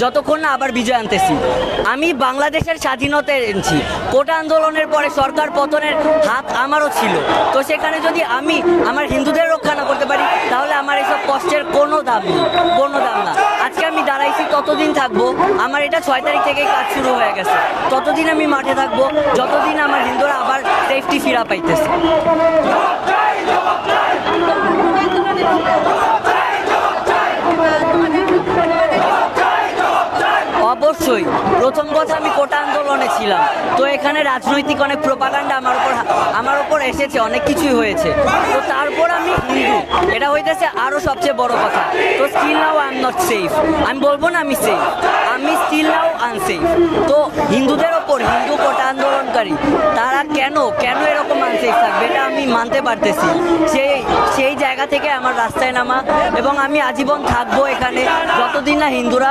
যতক্ষণ না আবার বিজয় আনতেছি। আমি বাংলাদেশের স্বাধীনতা এনেছি, কোটা আন্দোলনের পরে সরকার পতনের হাত আমারও ছিল। তো সেখানে যদি আমি আমার হিন্দুদের রক্ষা না করতে পারি, তাহলে আমার এসব কষ্টের কোনো দাম নেই, কোনো দাম না। আজকে আমি দাঁড়াইছি, ততদিন থাকবো। আমার এটা 6 তারিখ থেকেই কাজ শুরু হয়ে গেছে। ততদিন আমি মাঠে থাকবো, যতদিন আমার হিন্দুরা আবার সেফটি ফিরা পাইতেছে। অবশ্যই, প্রথম কথা আমি কোটা আন্দোলনে ছিলাম, তো এখানে রাজনৈতিক অনেক প্রোপাগান্ডা আমার উপর এসেছে, অনেক কিছুই হয়েছে। তো তারপর আমি হিন্দু, এটা হইতেছে আরও সবচেয়ে বড় কথা। তো still now I am not safe, আমি বলবো না আমি সেফ, আমি স্টিল নাও আনসেফ। তো হিন্দুদের ওপর হিন্দু কোটা আন্দোলনকারী তারা কেন এরকম আনসেফ থাকবে, এটা আমি মানতে পারতেছি। সেই জায়গা থেকে আমার রাস্তায় নামা, এবং আমি আজীবন থাকবো এখানে যতদিন না হিন্দুরা